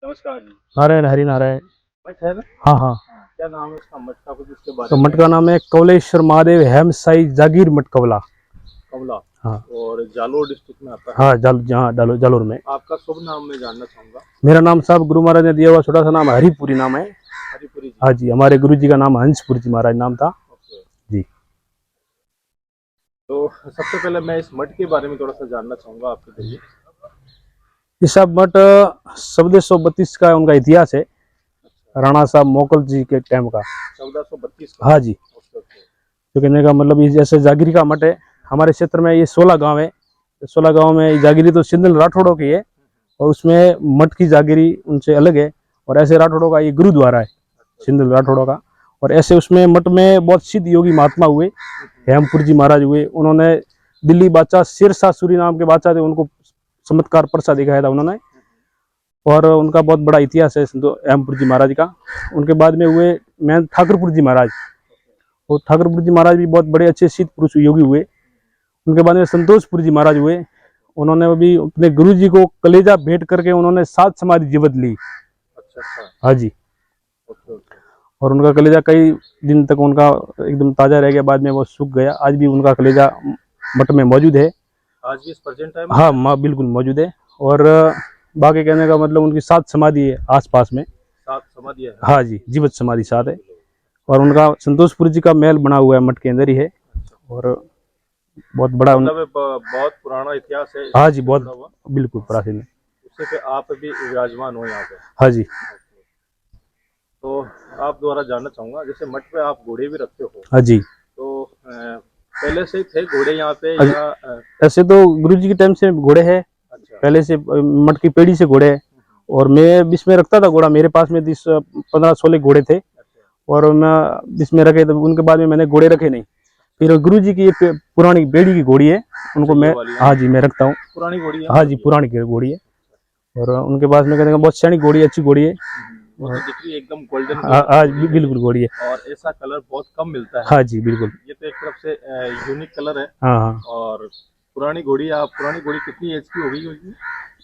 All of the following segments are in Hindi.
नमस्कार जी। नारायण हरि नारायण। मठ है ना? हाँ हाँ। क्या नाम है इसका मठ का, कुछ इसके बारे तो में? मठ का नाम है कौलेश्वर महादेव हेम साई जागीर मठ कवला। कमला। हाँ और जालोर डिस्ट्रिक्ट में आता है। हाँ, जहाँ जालोर में। आपका शुभ नाम मैं जानना चाहूंगा। मेरा नाम साहब गुरु महाराज ने दिया हुआ छोटा सा नाम हरिपुरी नाम है। हरिपुरी जी। हाँ जी, हमारे गुरु जी का नाम हंसपुरी जी महाराज नाम था। ओके जी। तो सबसे पहले मैं इस मठ के बारे में थोड़ा सा जानना चाहूंगा आपके जरिए। ये सब मठ 1432 का उनका इतिहास है, राणा साहब मोकल जी के टाइम का। 1432 का? हाँ जी। तो कहने का मतलब ये जैसे जागीरी का मठ है हमारे क्षेत्र में, ये 16 गांव है। 16 गांव में जागीरी तो सिंधल राठौड़ों की है, और उसमें मठ की जागीरी उनसे अलग है। और ऐसे राठौड़ों का ये गुरुद्वारा है सिंधल राठौड़ों का। और ऐसे उसमें मठ में बहुत सिद्ध योगी महात्मा हुए, हेमपुर जी महाराज हुए। उन्होंने दिल्ली बादशाह शेरशाह सूरी नाम के बादशाह थे, उनको चमत्कार परसा दिखाया था उन्होंने। और उनका बहुत बड़ा इतिहास है हेमपुर जी महाराज का। उनके बाद में हुए मैं ठाकुरपुर जी महाराज। और ठाकुरपुर जी महाराज भी बहुत बड़े अच्छे सिद्ध पुरुष योगी हुए। उनके बाद में संतोषपुर जी महाराज हुए। उन्होंने भी अपने गुरु जी को कलेजा भेंट करके उन्होंने 7 समाधि जीवित ली। अच्छा। हाँ जी। ओके। और उनका कलेजा कई दिन तक उनका एकदम ताजा रह गया, बाद में वो सूख गया। आज भी उनका कलेजा मठ में मौजूद है। आज भी इस प्रेजेंट टाइम? हाँ बिल्कुल मौजूद है। और बाकी कहने का मतलब उनकी 7 समाधि है आसपास में। 7 समाधि है? हाँ जी, जीवित समाधि 7 है। और उनका संतोषपुर जी का महल बना हुआ है मठ के अंदर ही है। और बहुत बड़ा मतलब बहुत पुराना इतिहास है। हाँ जी, बहुत बिल्कुल प्राचीन है। उससे पे आप भी विराजमान हो यहाँ पे? हाँ जी। तो आप द्वारा जानना चाहूंगा, जैसे मठ पे आप घोड़े भी रखते हो? हाँ जी। तो पहले से थे घोड़े यहाँ पे या? ऐसे तो गुरु जी के टाइम से घोड़े हैं। अच्छा। पहले से मठ की पेढ़ी से घोड़े हैं। और मैं बीच में रखता था घोड़ा, मेरे पास में 15-16 घोड़े थे। और मैं बीच में रखे, तो उनके बाद में मैंने घोड़े रखे नहीं। फिर गुरु जी की ये पुरानी बेड़ी की घोड़ी है, उनको मैं हाँ जी मैं रखता हूँ। पुरानी घोड़ी है? हाँ जी, पुरानी घोड़ी है। और उनके पास में कहते हैं बहुत सियाणी घोड़ी है, अच्छी घोड़ी है। एकदम गोल्डन। हाँ बिल्कुल घोड़ी है। और ऐसा कलर बहुत कम मिलता है। हाँ जी बिल्कुल। ये तो एक तरफ से यूनिक कलर है। हाँ हाँ। और पुरानी घोड़ी, आप पुरानी घोड़ी कितनी एज की हो गई होगी?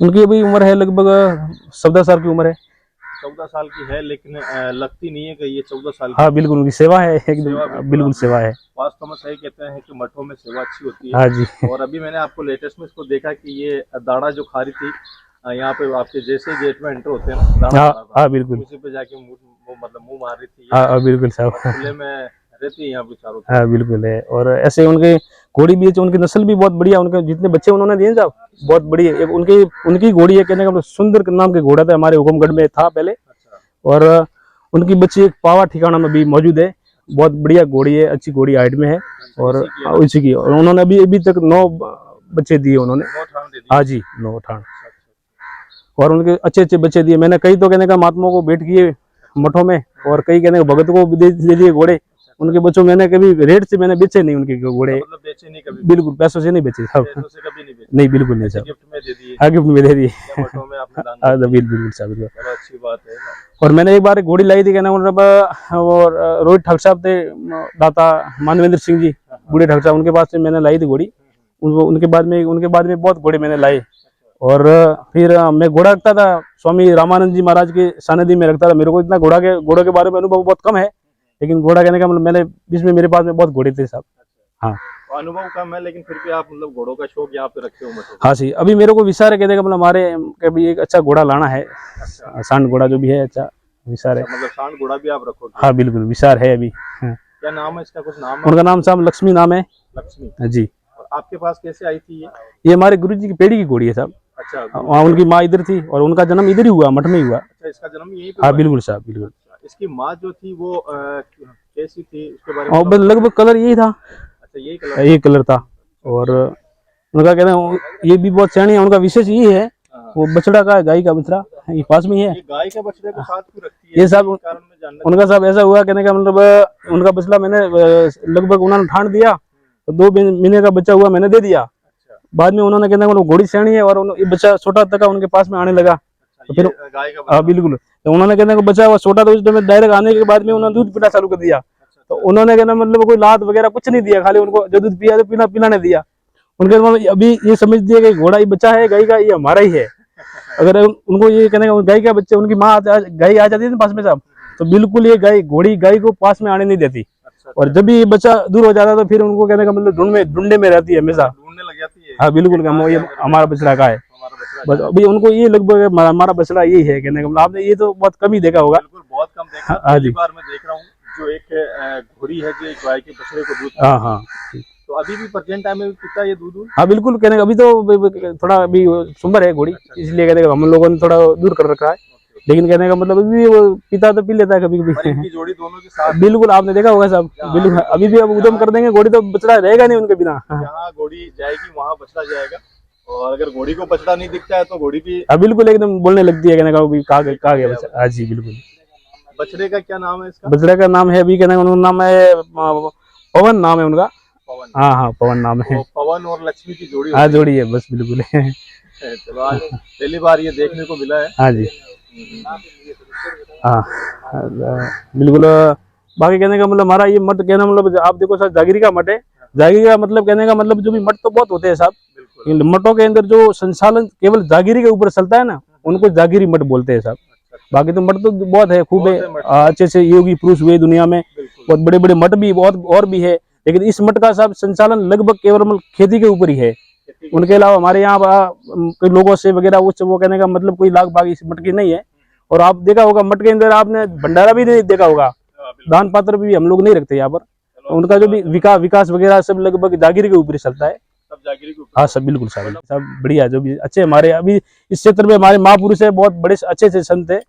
उनकी अभी उम्र है लगभग 14 साल की उम्र है। 14 साल की है, लेकिन लगती नहीं है कि ये 14 साल की। हाँ बिल्कुल, उनकी सेवा है एकदम, बिल्कुल सेवा है। वास्तव में सही कहते हैं कि मठों में सेवा अच्छी होती है। हाँ जी। और अभी मैंने आपको लेटेस्ट में इसको देखा कि ये दाना जो खा रही थी यहाँ पे, आपके जैसे गेट में एंटर होते हैं ना, दाना हाँ बिल्कुल, उसी पे जाके मतलब मुंह मार रही थी। हाँ बिल्कुल साहब। खुले में रहती है यहाँ पे चारों तरफ। हाँ बिल्कुल है। और ऐसे उनके घोड़ी भी है, उनकी नस्ल भी बहुत बढ़िया। उनके जितने बच्चे उन्होंने दिए साहब बहुत बढ़िया। एक उनकी घोड़ी है, कहने का सुंदर नाम की घोड़ा था, हमारे हुकुमगढ़ में था पहले। और उनकी बच्ची एक पावा ठिकाना में भी मौजूद है। बहुत बढ़िया घोड़ी है, अच्छी घोड़ी हाइट में है। और उसी की, और उन्होंने अभी तक 9 बच्चे दिए उन्होंने। हाँ जी, 9 ठाण। और उनके अच्छे अच्छे बच्चे दिए मैंने। कई तो कहने का महात्माओं को भेंट किए मठों में, और कई कहने का भगत को भी दे दिए घोड़े। उनके बच्चों मैंने कभी रेट से मैंने बेचे नहीं उनके घोड़े। मतलब बेचे नहीं कभी? बिल्कुल पैसों से नहीं बेचे साहब। पैसों से कभी नहीं बेचे? नहीं बिल्कुल नहीं साहब। गिफ्ट में दे दिए? हाँ गिफ्ट में दे दिए। मठों में आपने दान दिया? बिल्कुल साहब बिल्कुल। चलो अच्छी बात है। और मैंने एक बार घोड़ी लाई थी, कहना मतलब और रोहित ठाकुर साहब थे, दाता मानवेंद्र सिंह जी बूढ़े ठाकुर साहब, उनके पास से मैंने लाई थी घोड़ी। उनके बाद में बहुत घोड़े मैंने लाए। और फिर मैं घोड़ा रखता था स्वामी रामानंद जी महाराज के सानिध्य में रखता था। मेरे को इतना घोड़ों के बारे में अनुभव बहुत कम है, लेकिन घोड़ा कहने का मतलब मैंने बीच में मेरे पास में बहुत घोड़े थे साहब। हाँ अनुभव कम है, लेकिन फिर भी आप मतलब घोड़ों का शौक यहाँ पे रखे हो मतलब? हाँ जी। अभी मेरे को विचार है, कहते मतलब हमारे कभी एक अच्छा घोड़ा लाना है। सांड घोड़ा जो भी है, अच्छा विचार है। मतलब सांड घोड़ा भी आप रखोगे? हाँ बिल्कुल विचार है अभी। क्या नाम है इसका, कुछ नाम है? उनका नाम साहब लक्ष्मी नाम है। लक्ष्मी जी। और आपके पास कैसे आई थी ये हमारे गुरु जी की पेड़ी की घोड़ी है साहब। अच्छा। वहाँ उनकी माँ इधर थी, और उनका जन्म इधर ही हुआ, मठ में ही हुआ। अच्छा, इसका जन्म यहीं पे? हाँ बिल्कुल साहब बिल्कुल। इसकी माँ जो थी वो कैसी थी, उसके बारे में? लगभग कलर यही था। अच्छा, यही कलर था। और उनका कहते हैं ये भी बहुत सियाणी है। उनका विशेष ये है, वो बछड़ा का गाय का बछड़ा ये पास में ही है। ये गाय का बछड़े को साथ क्यों रखती है? ये साहब उनका साहब ऐसा हुआ, कहने का मतलब उनका बछड़ा मैंने लगभग उन्होंने ठान दिया, तो 2 महीने का बच्चा हुआ, मैंने दे दिया। बाद में उन्होंने कहना घोड़ी सियाणी है, और ये बच्चा छोटा तक उनके पास में आने लगा। तो फिर हाँ बिल्कुल, तो उन्होंने कहना बच्चा हुआ छोटा, तो उस टाइम डायरेक्ट आने के बाद में उन्होंने दूध पीना चालू कर दिया। तो उन्होंने क्या ना मतलब कोई लात वगैरह कुछ नहीं दिया, खाली उनको जो दूध पिया तो पिलाने दिया। उनके मतलब अभी ये समझ दिया कि घोड़ा ही बच्चा है गाय का, ये हमारा ही है। अगर उनको ये कहने का गाय का बच्चे उनकी माँ गाय आ जाती है ना पास में साहब, तो बिल्कुल ये गाय घोड़ी गाय को पास में आने नहीं देती। और जब भी ये बच्चा दूर हो जाता है तो फिर उनको कहने का मतलब ढूंढने में रहती है हमेशा, ढूंढने लग जाती है। हाँ बिल्कुल, हम ये हमारा बछड़ा का है। बस अभी उनको ये लगभग हमारा बछड़ा यही है कहने का मतलब। आपने ये तो बहुत कम ही देखा होगा। बिल्कुल बहुत कम देखा, हाँ पहली जी, बार मैं देख रहा हूँ जो एक घोड़ी है जो एक गाय के बछड़े को दूध हाँ पिलाती है। हाँ तो अभी भी प्रेजेंट टाइम में पिता ये दूध? हाँ बिल्कुल, कहने का अभी तो थोड़ा अभी सुंदर है घोड़ी, इसलिए कहने का हम लोगों ने थोड़ा दूर कर रखा है। लेकिन कहने का मतलब अभी भी वो पिता तो पी लेता है कभी पर कभी। इनकी जोड़ी दोनों के साथ बिल्कुल, आपने देखा होगा सब, बिल्कुल अभी भी अब उद्यम कर देंगे घोड़ी तो बछड़ा रहेगा नहीं उनके बिना। जहाँ घोड़ी जाएगी वहाँ बछड़ा जाएगा, और अगर घोड़ी को बछड़ा नहीं दिखता है तो घोड़ी भी हाँ बिल्कुल, एकदम बोलने लगती है कहने का कहाँ गया बच्चा। हाँ जी बिल्कुल। बछड़े का क्या नाम है इसका? बछड़े का नाम है अभी कहने का उनका नाम है पवन नाम है उनका। पवन। हाँ हाँ पवन नाम है। तो पवन और लक्ष्मी की जोड़ी हाँ होती जोड़ी है बस बिल्कुल। है। चलो आज पहली बार ये देखने को मिला है। हाँ जी हाँ बिल्कुल। बाकी कहने का मतलब हमारा ये मठ कहना मतलब आप देखो सर जागीरी का मठ है। जागीरी का मतलब कहने का मतलब जो भी मठ तो बहुत होते हैं साहब, इन मठों के अंदर जो संचालन केवल जागीरी के ऊपर चलता है ना, उनको जागीरी मठ बोलते हैं साहब। बाकी तो मठ तो बहुत है, खूब है, अच्छे अच्छे योगी पुरुष हुए दुनिया में, बहुत बड़े बड़े मठ भी बहुत और भी है। लेकिन इस मठ का साहब संचालन लगभग केवल खेती के ऊपर ही है। उनके अलावा हमारे यहाँ कोई लोगों से वगैरह वो कहने का मतलब कोई लाग बाग इस मठ की नहीं है। और आप देखा होगा मठ के अंदर आपने भंडारा भी नहीं देखा होगा, दान पात्र भी हम लोग नहीं रखते यहाँ पर। तो उनका जो भी विकास वगैरह सब लगभग जागीर के ऊपर ही चलता है। सब जागीरी के ऊपर। हाँ सब बिल्कुल सब बढ़िया, जो भी अच्छे हमारे अभी इस क्षेत्र में हमारे महापुरुष है, बहुत बड़े अच्छे से संत है,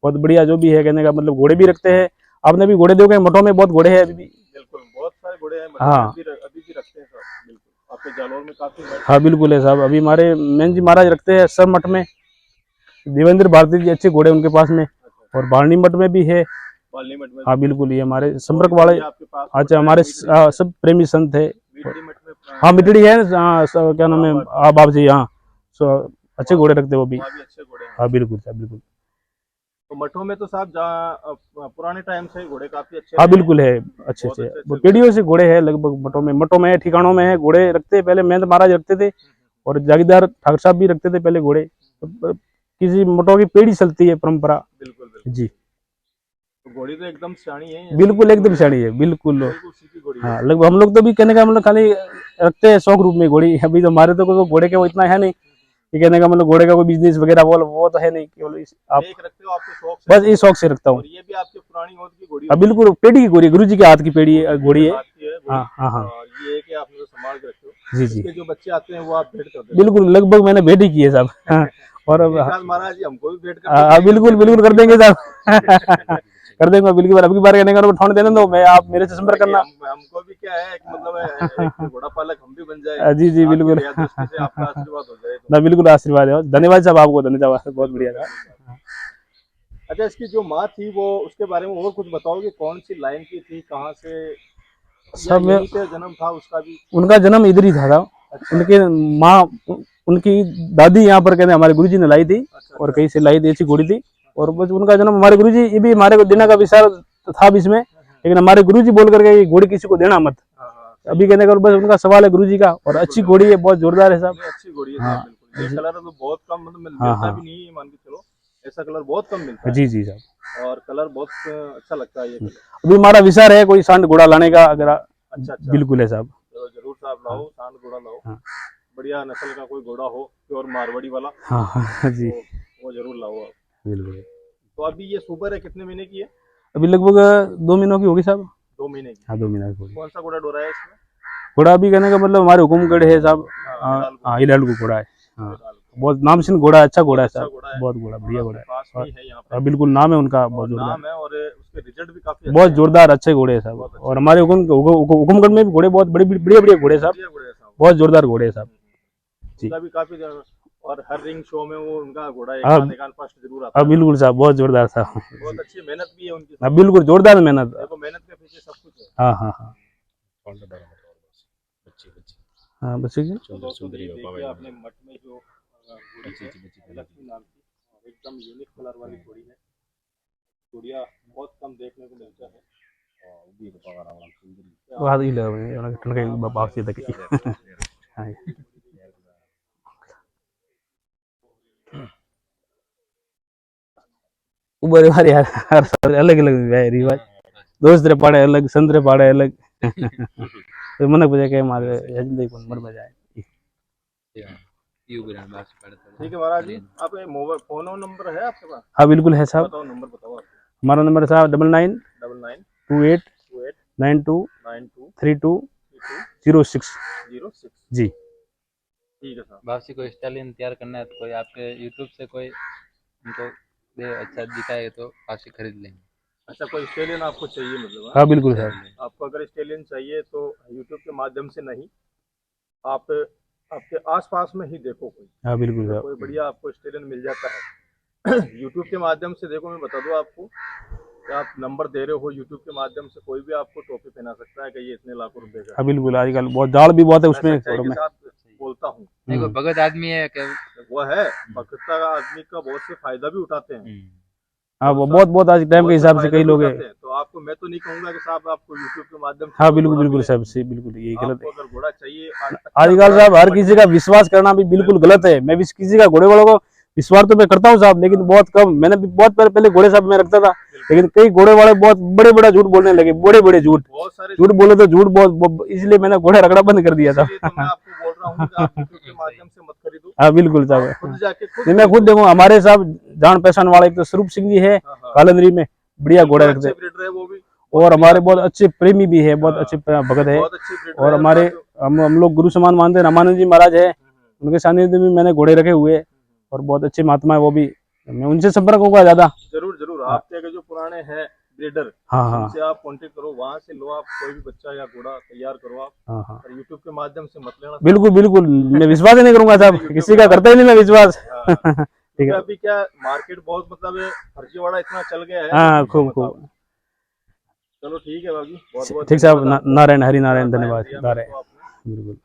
बहुत बढ़िया जो भी है कहने का मतलब। घोड़े भी रखते हैं, आपने भी घोड़े देखोगे मठों में बहुत घोड़े हैं अभी भी। बिल्कुल बहुत सारे घोड़े हैं, हाँ अभी भी रखते हैं सब। बिल्कुल आपके जालौर में काफी मठ। हाँ बिल्कुल है साहब, अभी हमारे मैन जी महाराज रखते हैं सब मठ में। देवेंद्र भारती जी अच्छे घोड़े उनके पास में, और बालनी मठ में भी है। बालनी मठ में। हाँ बिल्कुल, ये हमारे संपर्क और वाले आपके पास अच्छा हमारे सब प्रेमी संत है। मीठड़ी मठ में। हाँ मिटड़ी है, क्या नाम है बाबा जी, हाँ अच्छे घोड़े रखते हैं वो भी। वहाँ भी अच्छे घोड़े हैं। हाँ बिल्कुल साहब बिल्कुल। तो मठों में तो साहब जहाँ पुराने टाइम से घोड़े काफी अच्छे हाँ रहे हैं। बिल्कुल है, अच्छे बहुत से अच्छे वो घोड़े पीढ़ियों से घोड़े हैं लगभग मठों में ठिकानों में है घोड़े रखते हैं। पहले महंत महाराज रखते थे, और जागीरदार ठाकुर साहब भी रखते थे पहले घोड़े। किसी मठों की पीढ़ी चलती है परंपरा। बिल्कुल बिल्कुल जी तो घोड़ी तो एकदम सियाणी है। बिल्कुल एकदम सही है बिल्कुल। बिल्कुल सीधी घोड़ी है। हाँ लगभग हम लोग तो भी कहने का मतलब खाली रखते हैं शौक रूप में घोड़ी। अभी तो हमारे तो कोई घोड़े के वो इतना है नहीं कि कहने का मतलब घोड़े का कोई बिजनेस वगैरह वो तो है नहीं, केवल आप एक रखते हो आपके शौक से। बस ये शौक से रखता हूँ। और ये भी आपकी पुरानी होद की घोड़ी हाँ होगी। बिल्कुल पेड़ी की घोड़ी, गुरु जी के हाथ की पेड़ी घोड़ी है। हाथ की है घोड़ी। हाँ हाँ हाँ और ये है कि आपने तो संभाल के रखे हो। जी जी इसके जो बच्चे आते हैं वो आप भेंट कर देते हो। बिल्कुल, लगभग मैंने भेंट ही की है साहब। हाँ, और अब एक आध महाराज जी हमको भी भेंट कर दो। बिल्कुल बिल्कुल कर देंगे साहब। कर देंगे बिल्कुल, अब की बार कहने का ठोन देने दो, मैं आप मेरे से संपर्क करना। हमको भी क्या है मतलब एक घोड़ा पालक हम भी बन जाए। जी जी बिल्कुल। दया दृष्टि से आपका आशीर्वाद हो जाए तो। ना बिल्कुल आशीर्वाद है, धन्यवाद साहब, आपको धन्यवाद, बहुत बढ़िया था। अच्छा इसकी जो माँ थी वो उसके बारे में और कुछ बताओगे, कौन सी लाइन की थी, कहाँ से, या सब यहीं पे जन्म था उसका भी? उनका जन्म इधर ही था साहब। अच्छा। उनके माँ उनकी दादी यहाँ पर कहते हमारे गुरुजी ने लाई थी, अच्छा और अच्छा। कहीं से लाई थी, अच्छी घोड़ी थी। और बस उनका जन्म हमारे गुरुजी, ये भी हमारे को देने का विचार था भी इसमें, लेकिन हमारे गुरुजी बोल करके ये घोड़ी किसी को देना मत। हाँ हाँ अभी कहने का बस उनका सवाल है गुरुजी का। और अच्छी घोड़ी है, बहुत जोरदार है साहब। नहीं, अच्छी घोड़ी है हाँ साहब बिल्कुल। ये कलर तो बहुत कम मतलब हाँ मिलता हाँ भी नहीं है, मान के चलो ऐसा कलर बहुत कम मिलता है। जी जी साहब। और कलर बहुत अच्छा लगता है ये कलर। अभी हमारा विचार है कोई सांड घोड़ा लाने का, अगर अच्छा अच्छा। बिल्कुल है साहब। तो जरूर साहब लाओ, सांड घोड़ा लाओ। हाँ बढ़िया नस्ल का कोई घोड़ा हो, प्योर मारवाड़ी वाला, हाँ हाँ जी तो वो जरूर लाओ आप। बिल्कुल। तो अभी ये सुपर है, कितने महीने की है? अभी लगभग 2 महीनों की होगी साहब। 2 महीने की। हाँ 2 महीने की होगी। कौन सा घोड़ा डोरा है इसमें? घोड़ा अभी कहने का मतलब हमारे हुकुमगढ़ है साहब। हिलाल हाँ हिलाल को घोड़ा है। हाँ हिलाल को। बहुत नामचीन घोड़ा है, अच्छा घोड़ा है अच्छा साहब, घोड़ा है। बहुत घोड़ा बढ़िया घोड़ा है। पास में ही है यहाँ पे। हाँ, बिल्कुल नाम है उनका, और बहुत जोरदार, नाम है, और उसके रिजल्ट भी काफी बहुत अच्छे जोरदार अच्छे घोड़े हैं बहुत साहब। अच्छे और हमारे हुकुमगढ़ में भी घोड़े बहुत बड़े बढ़िया बढ़िया घोड़े हैं साहब, बढ़िया घोड़े हैं साहब। बहुत जोरदार घोड़े हैं साहब जी। उनका भी काफी और हर रिंग शो में वो उनका घोड़ा हाँ एक आध फर्स्ट जरूर आता हाँ है। बिल्कुल साहब, बहुत जोरदार साहब। बहुत अच्छी मेहनत भी है उनकी। हाँ बिल्कुल जोरदार मेहनत। देखो मेहनत के पीछे सब कुछ है। हाँ हाँ हाँ हाँ बच्चे की दोस्तों देखिए आपने मठ में जो घोड़ी है लक्ष्मी नाम की, एकदम यूनिक कलर वाली घोड़ी है। घोड़िया बहुत कम देखने को मिलता है, वो आदि ले उन्हें टन के बाप से तक हाँ ऊपर हमारे यार हर साल अलग अलग है रिवाज दोस्त रे पाड़े अलग संतरे पाड़े अलग तो मन बजे के मारे जिंदगी को मर में जाए ठीक है महाराज जी, आप मोबाइल फोन और नंबर है आपके पास? हाँ बिल्कुल है साहब, बताओ नंबर बताओ आप। हमारा नंबर है साहब 99 99 28 28 92 92 32 32 06 06। जी। ठीक है साहब। वापसी कोई स्टाइलिन तैयार करना है तो कोई आपके यूट्यूब से कोई उनको दे अच्छा दिखाए तो वापसी खरीद लेंगे। अच्छा, कोई स्टेलियन आपको चाहिए मतलब? हाँ बिल्कुल सर, आपको अगर स्टेलियन चाहिए तो यूट्यूब के माध्यम से नहीं, आप आपके आसपास में ही देखो कोई। हाँ बिल्कुल तो सर, कोई बढ़िया आपको स्टेलियन मिल जाता है यूट्यूब के माध्यम से। देखो मैं बता दूं आपको कि आप नंबर दे रहे हो यूट्यूब के माध्यम से, कोई भी आपको टोपी पहना सकता है कि ये इतने लाखों रुपए का। हाँ बिल्कुल, आजकल बहुत जाल भी बहुत है उसमें। मैं सच्चाई के साथ बोलता हूँ। नहीं कोई भगत आदमी है क्या? वो है भक्ता आदमी का बहुत से फायदा भी उठाते हैं। हाँ वो बहुत आज टाइम के हिसाब से कई लोग हैं। तो आपको मैं तो नहीं कहूंगा कि साहब आपको यूट्यूब के माध्यम से। हाँ बिल्कुल बिल्कुल साहब से बिल्कुल यही गलत है। अगर घोड़ा चाहिए आजकल साहब हर किसी का विश्वास करना भी बिल्कुल गलत है। मैं भी किसी का घोड़े वालों को विश्वास तो मैं करता हूँ साहब, लेकिन बहुत कम। मैंने भी बहुत पहले घोड़े साहब में रखता था, लेकिन कई घोड़े वाले बहुत बड़े बड़ा झूठ बोलने लगे, बड़े झूठ बोले तो झूठ बहुत, इसलिए मैंने घोड़ा रखना बंद कर दिया था। मैं आपको बोल रहा हूँ कि आप यूट्यूब के माध्यम से मत खरीदो। हाँ बिल्कुल साहब, खुद जाके नहीं मैं खुद देखूँ। हमारे साहब जान पहचान वाले एक तो स्वरूप सिंह जी है कालंदरी में, बढ़िया घोड़े रखते हैं। और हमारे बहुत अच्छे प्रेमी भी है, बहुत अच्छे भगत है। और हमारे हम लोग गुरु समान मानते हैं, रामानंद जी महाराज है, उनके सानिध्य में मैंने घोड़े रखे हुए और बहुत अच्छे महात्मा है वो भी। मैं उनसे संपर्क होगा ज्यादा। जरूर जरूर, आपके जो पुराने हैं ब्रीडर, हाँ उनसे आप कांटेक्ट करो, वहां से लो आप कोई भी बच्चा या घोड़ा तैयार करो आप। हाँ और यूट्यूब के माध्यम से मत लेना। बिल्कुल बिल्कुल, मैं विश्वास ही नहीं करूंगा साहब, किसी का करता ही नहीं मैं विश्वास। ठीक है, अभी क्या मार्केट बहुत मतलब फर्जीवाड़ा इतना चल गया है। हाँ खूब। चलो ठीक है बाबू, बहुत बहुत ठीक साहब, नारायण हरि नारायण, धन्यवाद। बिल्कुल।